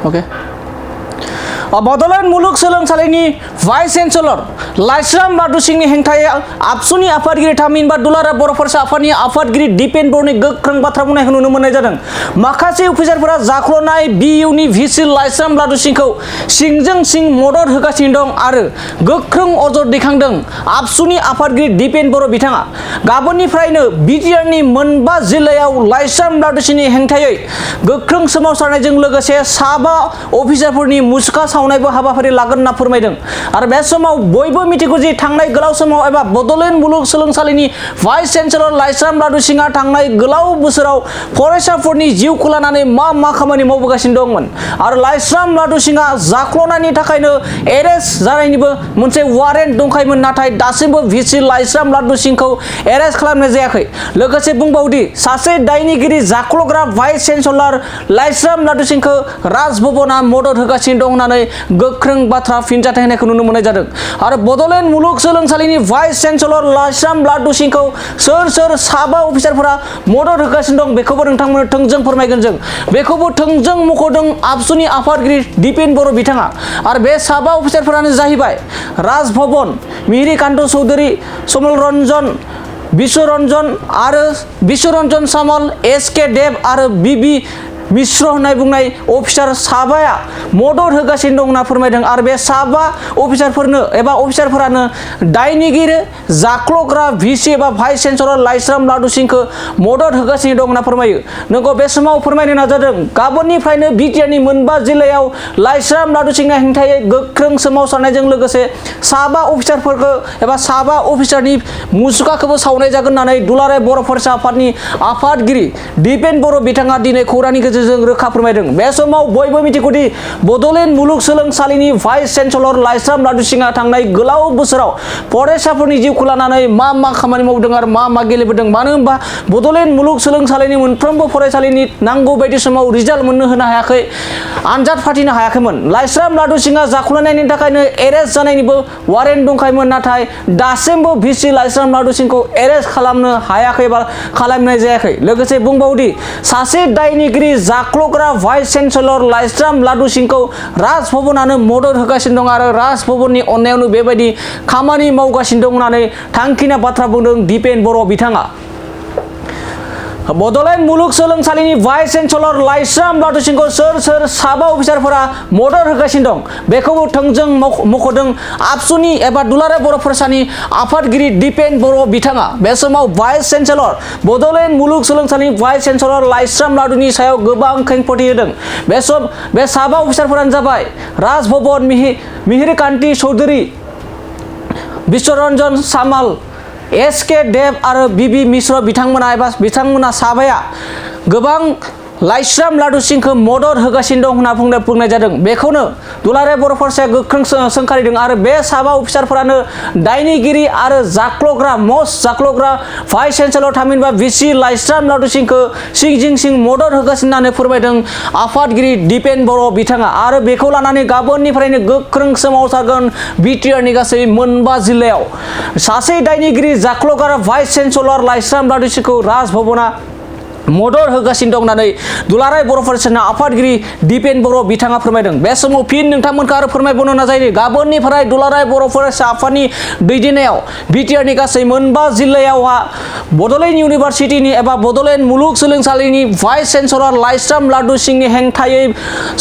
Okay Bodoland मुलुगसोलोंसालिनि vice chancellor Laishram लादु सिंहनि हेंथायै आबसुनि आफादगिरि थामहिनबा दुलाराय बर' फरायसा आफादनि आफादगिरि दिपेन बर'नि गोख्रों बाथ्रा बुंनायखौ नुनो मोननाय जादों। माखासे अफिसारफोरा जाख्ल'नाय बिइउनि भिसि लाइस्राम लादु सिंहखौ सिंजों सिं मदद होगासिनो दं आरो गोख्रों अजद दैखांदों। आबसुनि आफादगिरि दिपेन बर' बिथाङा गाबोननिफ्रायनो बिटिआरनि मोनबा जिल्लायाव लाइस्राम लादु सिंहनि हेंथायै गोख्रों सोमावसारनायजों लोगोसे 7 अफिसारफोरनि मुसुखा सावनायबो हाबाफारि लागोन होनना फोरमायदों। आरो बे समाव बयबो मिथिगौ जे थांनाय गोलाव समाव एबा बड'लेण्ड मुलुगसोलोंसालिनि भाइस चेन्सेलर लाइस्राम लादु सिंहआ थांनाय गोलाव बोसोराव फरायसाफोरनि जिउखौ लानानै मा खामानि मावबोगासिनो दंमोन आरो लाइस्राम लादु सिंहआ जाख्ल'नायनि थाखायनो एरेस्ट जानायनिबो मोनसे वारेन्ट दंखायोमोन, नाथाय दासिमबो भिसि लाइस्राम लादु सिंहखौ एरेस्ट खालामनाय जायाखै। लोगोसे बुंबावदि सासे दायनिगिरि जाख्ल'ग्रा भाइस चेन्सेलर लाइस्राम लादु सिंहखौ राजभवना मदद होगासिनो दं होननानै गोख्रों बाथ्रा फिनजाथाय होनायखौ नुनो मोननाय जादों। आरो बड'लेण्ड मुलुगसोलोंसालिनि भाइस चेन्सेलर लाइस्राम लादु सिंहखौ सोर 7 अफिसारफोरा मदद होगासिनो दं बेखौबो नोंथांमोननो थोंजों फोरमायगोन जों। बेखौबो थोंजों मख'दों आबसुनि आफादगिरि दिपेन बर' बिथाङा। आरो बे 7 अफिसारफोरानो जाहैबाय राजभवन, मिहिरिकान्त चौधुरी, समल रन्जन, बिश्वरन्जन आरो बिश्वरन्जन सामल, एस.के. देब आरो बि.बि. मिश्र होननाय बुंनाय अफिसार 7 मदद होगासिनो दं होनना फोरमायदों। आरो बे 7 अफिसारफोरनो एबा अफिसारफोरानो दायनिगिरि जाख्ल'ग्रा भिसि एबा भाइस चेन्सेलर लाइस्राम लादु सिंहखौ मदद होगासिनो दं होनना फोरमायो। नोंगौ बे समाव फोरमायनो नाजादों गाबोननिफ्रायनो बिटिआरनि मोनबा जिल्लायाव लाइस्राम लादु सिंहनि हेंथायै गोख्रों सोमावसारनायजों लोगोसे 7 अफिसारफोरखौ एबा 7 अफिसारनि मुसुखाखौबो सावनाय जागोन होननानै दुलाराय बर' फरायसा आफादनि आफादगिरि दिपेन बर' बिथाङा दिनै खौरांनि गेजेरजों रोखा फोरमायदों। बे समाव बयबो मिथिगौदि बड'लेण्ड मुलुगसोलोंसालिनि भाइस चेन्सेलर लाइस्राम लादु सिंहआ थांनाय गोलाव बोसोराव फरायसाफोरनि जिउखौ लानानै मा खामानि मावदों आरो मा गेलेबोदों। मानो होनबा बड'लेण्ड मुलुगसोलोंसालिनि मोनफ्रोमबो फरायसालिनि नांगौ बायदि समाव रिजाल्ट मोननो होनो हायाखै, आनजाद फाथिनो हायाखैमोन। लाइस्राम लादु सिंहआ जाख्ल'नायनि थाखायनो एरेस्ट जानायनिबो वारेन्ट दंखायोमोन, नाथाय दासिमबो भिसि लाइस्राम लादु सिंहखौ एरेस्ट खालामनो हायाखै बा खालामनाय जायाखै। लोगोसे बुंबावदि सासे दायनिगिरि जाख्ल'ग्रा भाइस चेन्सेलर लाइस्राम लादु सिंहखौ राजभवनानो मदद होगासिनो दं आरो राजभवननि अननायावनो बेबायदि खामानि मावगासिनो दं होननानै थांखिना बाथ्रा बुंदों दिपेन बर' बिथाङा। बड'लेण्ड मुलुगसोलोंसालिनि भाइस चेन्सेलर लाइस्राम लादु सिंहखौ सोर 7 अफिसारफोरा मदद होगासिनो दं बेखौबो थोंजों मख'दों आबसुनि एबा दुलाराय बर' फरायसानि आफादगिरि दिपेन बर' बिथाङा। बे समाव भाइस चेन्सेलर बड'लेण्ड मुलुगसोलोंसालिनि भाइस चेन्सेलर लाइस्राम लादुनि सायाव गोबां खेंफोरथि होदों। बे 7 अफिसारफोरानो जाबाय राजभवन, मिहिरिकान्त चौधुरी, बिश्वरन्जन सामल, एस.के. देब आरो बि.बि. मिश्र बिथांमोना 7 गोबां लाइस्राम लादु सिंहखौ मदद होगासिनो दं होनना बुंनाय जादों। बेखौनो दुलाराय बर' फरायसाया गोख्रों सोंखारिदों। आरो बे 7 अफिसारफोरानो दायनिगिरि आरो जाख्ल'ग्रा भाइस चेन्सेलर थामहिनबा भिसि लाइस्राम लादु सिंहखौ सिंजों सिं मदद होगासिनो होननानै फोरमायदों आफादगिरि दिपेन बर' बिथाङा। आरो बेखौ लानानै गाबोननिफ्रायनो गोख्रों सोमावसारगोन बिटिआरनि गासै मोनबा जिल्लायाव। सासे दायनिगिरि जाख्ल'ग्रा भाइस चेन्सेलर लाइस्राम लादु सिंहखौ राजभवना मदद होगासिनो दं होननानै दुलाराय बर' फरायसानि आफादगिरि दिपेन बर' बिथाङा फोरमायदों। बे समाव फिन नोंथांमोनखौ आरो फोरमायबावनो नाजायो गाबोननिफ्राय दुलाराय बर' फरायसा आफादनि दैदेननायाव बिटिआरनि गासै मोनबा जिल्लायावहा बड'लेण्ड इउनिभारसिटिनि एबा बड'लेण्ड मुलुगसोलोंसालिनि भाइस चेन्सेलर लाइस्राम लादु सिंहनि हेंथायै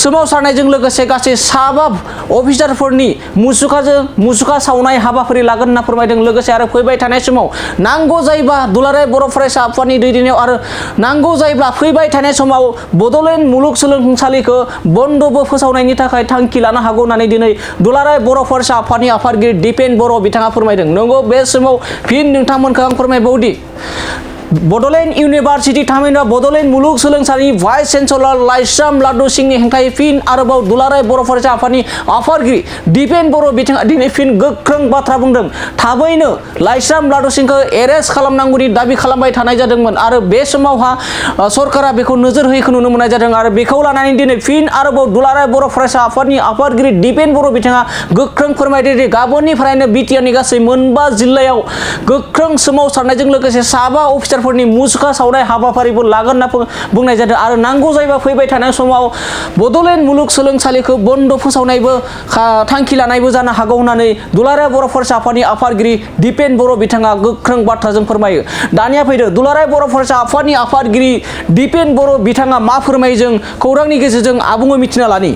सोमावसारनायजों लोगोसे गासै 7 अफिसारफोरनि मुसुखा सावनाय हाबाफारि लागोन होनना फोरमायदों। लोगोसे आरो फैबाय थानाय समाव नांगौ जायोबा दुलाराय बर' फरायसा आफादनि दैदेननायाव आरो नांगौ जायोब्ला फैबाय थानाय समाव बड'लेण्ड मुलुगसोलोंसालिखौ बन्द'बो फोसावनायनि थाखाय थांखि लानो हागौ होननानै दिनै दुलाराय बर' फरायसा आफादनि आफादगिरि दिपेन बर' बिथाङा फोरमायदों। नंगौ बे समाव फिन नोंथांमोनखौ आं फोरमायबावदि बड'लेण्ड इउनिभारसिटि थामहिनबा बड'लेण्ड मुलुगसोलोंसालिनि भाइस चेन्सेलर लाइस्राम लादु सिंहनि हेंथायै फिन आरोबाव दुलाराय बर' फरायसा आफादनि आफादगिरि दिपेन बर' बिथाङा दिनै फिन गोख्रों बाथ्रा बुंदों। थाबैनो लाइस्राम लादु सिंहखौ एरेस्ट खालामनांगौनि दाबि खालामबाय थानाय जादोंमोन आरो बे समावहा सरकारा बेखौ नोजोर होयैखौ नुनो मोननाय जादों आरो बेखौ लानानै दिनै फिन आरोबाव दुलाराय बर' फरायसा आफादनि आफादगिरि दिपेन बर' बिथाङा गोख्रों फोरमायदों दि गाबोननिफ्रायनो बिटिआरनि गासै मोनबा जिल्लायाव गोख्रों सोमावसारनायजों लोगोसे 7 अफिसार टिचारफोरनि मुसुखा सावनाय हाबाफारिबो लागोन होनना बुंनाय जादों आरो नांगौ जायोबा फैबाय थानाय समाव बड'लेण्ड मुलुगसोलोंसालिखौ बन्द फोसावनायबो थांखि लानायबो जानो हागौ होननानै दुलाराय बर' फरायसा आफादनि आफादगिरि दिपेन बर' बिथाङा गोख्रों बाथ्राजों फोरमायो। दानिया फैदो दुलाराय बर' फरायसा आफादनि आफादगिरि दिपेन बर' बिथाङा मा फोरमायो जों खौरांनि गेजेरजों आबुङै मिथिना लानि।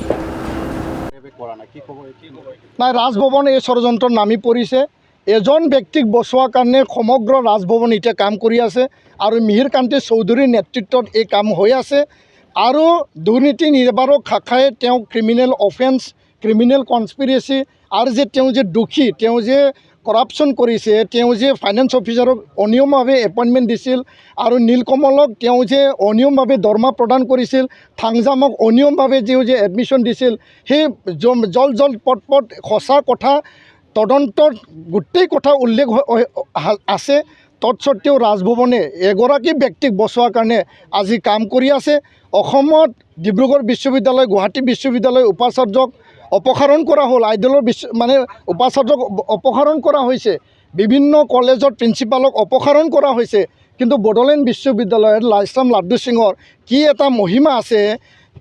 নাই, ৰাজভৱন এই ষড়যন্ত্ৰত নামি পৰিছে। এজন ব্যক্তিক বচোৱাৰ কাৰণে সমগ্ৰ ৰাজভৱন এতিয়া কাম কৰি আছে আৰু মিহিৰ কান্তি চৌধুৰীৰ নেতৃত্বত এই কাম হৈ আছে আৰু দুৰ্নীতি নিবাৰক শাখাই তেওঁ ক্ৰিমিনেল অফেন্স, ক্ৰিমিনেল কনস্পিৰেচি আৰু যে তেওঁ যে দোষী, তেওঁ যে কৰাপশ্যন কৰিছে, তেওঁ যে ফাইনেন্স অফিচাৰক অনিয়মভাৱে এপইণ্টমেণ্ট দিছিল আৰু নীলকমলক তেওঁ যে অনিয়মভাৱে দৰমহা প্ৰদান কৰিছিল, থাংজামক অনিয়মভাৱে যে এডমিশ্যন দিছিল, সেই জল পট সঁচা কথা তদন্তত গোটেই কথা উল্লেখ আছে। তৎসত্বেও ৰাজভৱনে এগৰাকী ব্যক্তিক বচোৱাৰ কাৰণে আজি কাম কৰি আছে। অসমত ডিব্ৰুগড় বিশ্ববিদ্যালয়, গুৱাহাটী বিশ্ববিদ্যালয় উপাচাৰ্যক অপসাৰণ কৰা হ'ল, আইডলৰ উপাচাৰ্যক অপসাৰণ কৰা হৈছে, বিভিন্ন কলেজত প্ৰিন্সিপালক অপসাৰণ কৰা হৈছে। কিন্তু বড়োলেণ্ড বিশ্ববিদ্যালয়ত লাইছৰাম লাড্ডু সিঙৰ কি এটা মহিমা আছে,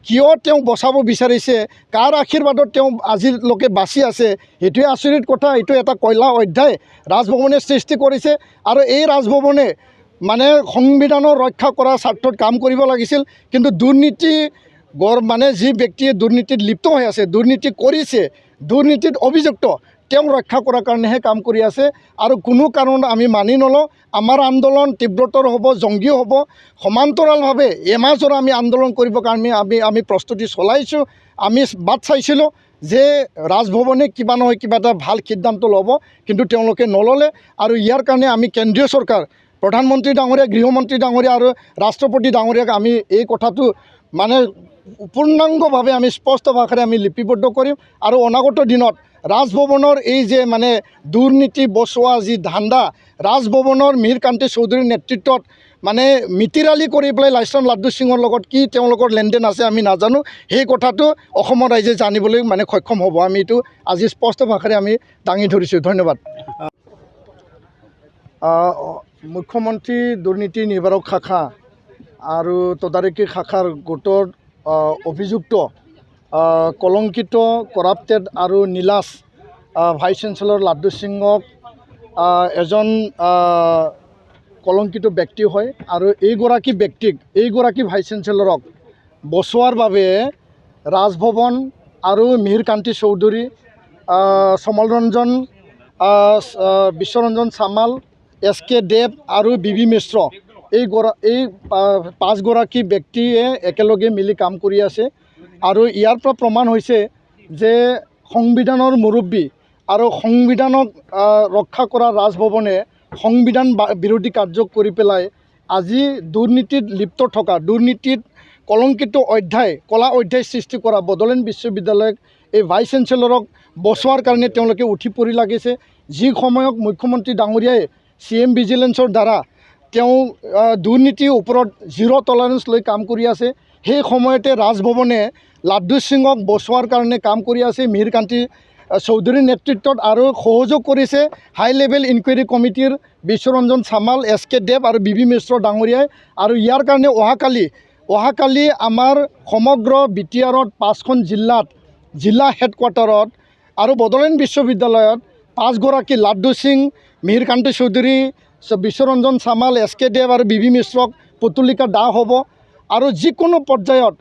কিয় তেওঁ বচাব বিচাৰিছে, কাৰ আশীৰ্বাদত তেওঁ আজিলৈকে বাচি আছে, সেইটোৱে আচৰিত কথা। এইটো এটা কয়লা অধ্যায় ৰাজভৱনে সৃষ্টি কৰিছে আৰু এই ৰাজভৱনে মানে সংবিধানৰ ৰক্ষা কৰাৰ স্বাৰ্থত কাম কৰিব লাগিছিল। কিন্তু দুৰ্নীতি মানে যি ব্যক্তিয়ে দুৰ্নীতিত লিপ্ত হৈ আছে, দুৰ্নীতি কৰিছে, দুৰ্নীতিত অভিযুক্ত, তেওঁক ৰক্ষা কৰাৰ কাৰণেহে কাম কৰি আছে আৰু কোনো কাৰণত আমি মানি নলওঁ। আমাৰ আন্দোলন তীব্ৰতৰ হ'ব, জংগী হ'ব। সমান্তৰালভাৱে এমাহজোৰা আমি আন্দোলন কৰিবৰ কাৰণে আমি প্ৰস্তুতি চলাইছোঁ। আমি বাট চাইছিলোঁ যে ৰাজভৱনে কিবা নহয় কিবা এটা ভাল সিদ্ধান্ত ল'ব, কিন্তু তেওঁলোকে নল'লে আৰু ইয়াৰ কাৰণে আমি কেন্দ্ৰীয় চৰকাৰ, প্ৰধানমন্ত্ৰী ডাঙৰীয়া, গৃহমন্ত্ৰী ডাঙৰীয়া আৰু ৰাষ্ট্ৰপতি ডাঙৰীয়াক আমি এই কথাটো মানে পূৰ্ণাংগভাৱে আমি স্পষ্ট ভাষাৰে আমি লিপিবদ্ধ কৰিম আৰু অনাগত দিনত ৰাজভৱনৰ এই যে মানে দুৰ্নীতি বচোৱা যি ধান্দা, ৰাজভৱনৰ মিহিৰ কান্তি চৌধুৰীৰ নেতৃত্বত মানে মিতিৰালি কৰি পেলাই লাইছৰাম লাড্ডু সিঙৰ লগত কি তেওঁলোকৰ লেনদেন আছে আমি নাজানো, সেই কথাটো অসমৰ ৰাইজে জানিবলৈ মানে সক্ষম হ'ব। আমি এইটো আজি স্পষ্ট ভাষাৰে আমি দাঙি ধৰিছোঁ। ধন্যবাদ। মুখ্যমন্ত্ৰী দুৰ্নীতি নিবাৰক শাখা আৰু তদাৰকী শাখাৰ গোটৰ অভিযুক্ত কলংকিত, কৰাপ্টেড আৰু নীলাজ ভাইচ চেঞ্চেলৰ লাড্ডু সিঙক এজন কলংকিত ব্যক্তি হয় আৰু এইগৰাকী ভাইচ চেঞ্চেলৰক বচোৱাৰ বাবে ৰাজভৱন আৰু মিহিৰ কান্তি চৌধুৰী, সমলৰঞ্জন, বিশ্বৰঞ্জন চামাল, SK দেৱ আৰু BB মিশ্ৰ, এই পাঁচগৰাকী ব্যক্তিয়ে একেলগে মিলি কাম কৰি আছে আৰু ইয়াৰ পৰা প্ৰমাণ হৈছে যে সংবিধানৰ মুৰব্বী আৰু সংবিধানক ৰক্ষা কৰা ৰাজভৱনে সংবিধান বিৰোধী কাৰ্য কৰি পেলাই আজি দুৰ্নীতিত লিপ্ত থকা, দুৰ্নীতিত কলংকিত অধ্যায়, কলা অধ্যায় সৃষ্টি কৰা বড়োলেণ্ড বিশ্ববিদ্যালয়ক এই ভাইচ চেঞ্চেলৰক বচোৱাৰ কাৰণে তেওঁলোকে উঠি পৰি লাগিছে। যি সময়ত মুখ্যমন্ত্ৰী ডাঙৰীয়াই CM ভিজিলেন্সৰ দ্বাৰা তেওঁ দুৰ্নীতিৰ ওপৰত জিৰ' টলাৰেঞ্চ লৈ কাম কৰি আছে, সেই সময়তে ৰাজভৱনে লাড্ডু সিঙক বচোৱাৰ কাৰণে কাম কৰি আছে মিহিৰ কান্তি চৌধুৰীৰ নেতৃত্বত আৰু সহযোগ কৰিছে হাই লেভেল ইনকুৱাৰী কমিটিৰ বিশ্বৰঞ্জন চামাল, SK দেৱ আৰু BB মিশ্ৰ ডাঙৰীয়াই। আৰু ইয়াৰ কাৰণে অহাকালি আমাৰ সমগ্ৰ BTRত 5খন জিলা হেডকোৱাৰ্টাৰত আৰু বড়োলেণ্ড বিশ্ববিদ্যালয়ত 5গৰাকী লাড্ডু সিং, মিহিৰ কান্তি চৌধুৰী, বিশ্বৰঞ্জন চামাল, SK দেৱ আৰু BB মিশ্ৰক পুতলিকা দাহ হ'ব আৰু যিকোনো পৰ্যায়ত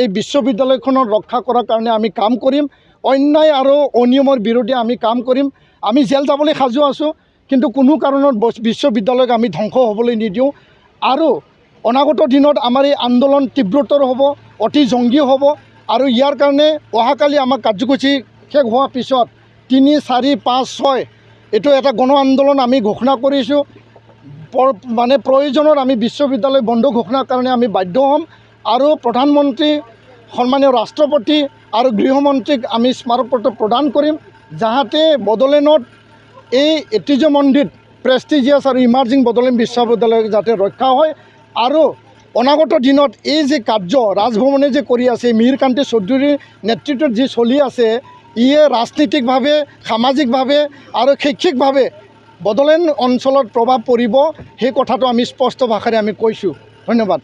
এই বিশ্ববিদ্যালয়খনৰ ৰক্ষা কৰাৰ কাৰণে আমি কাম কৰিম। অন্যায় আৰু অনিয়মৰ বিৰুদ্ধে আমি কাম কৰিম। আমি জেল যাবলৈ সাজু আছোঁ, কিন্তু কোনো কাৰণত বিশ্ববিদ্যালয়ক আমি ধ্বংস হ'বলৈ নিদিওঁ আৰু অনাগত দিনত আমাৰ এই আন্দোলন তীব্ৰতৰ হ'ব, অতি জংগী হ'ব আৰু ইয়াৰ কাৰণে অহাকালি আমাৰ কাৰ্যসূচী শেষ হোৱাৰ পিছত 3, 4, 5, 6 এইটো এটা গণ আন্দোলন আমি ঘোষণা কৰিছোঁ। মানে প্ৰয়োজনত আমি বিশ্ববিদ্যালয় বন্ধ ঘোষণাৰ কাৰণে আমি বাধ্য হ'ম আৰু প্ৰধানমন্ত্ৰী, সন্মানীয় ৰাষ্ট্ৰপতি আৰু গৃহমন্ত্ৰীক আমি স্মাৰকপত্ৰ প্ৰদান কৰিম, যাতে বড়োলেণ্ডত এই ঐতিহ্যমণ্ডিত প্ৰেষ্টিজিয়াছ আৰু ইমাৰ্জিং বড়োলেণ্ড বিশ্ববিদ্যালয় যাতে ৰক্ষা হয় আৰু অনাগত দিনত এই যে কাৰ্য ৰাজভৱনে যে কৰি আছে, মিহিৰ কান্তি চৌধুৰীৰ নেতৃত্বত যি চলি আছে, ইয়ে ৰাজনীতিকভাৱে, সামাজিকভাৱে আৰু শৈক্ষিকভাৱে বড়োলেণ্ড অঞ্চলত প্ৰভাৱ পৰিব সেই কথাটো আমি স্পষ্ট ভাষাৰে আমি কৈছোঁ। ধন্যবাদ।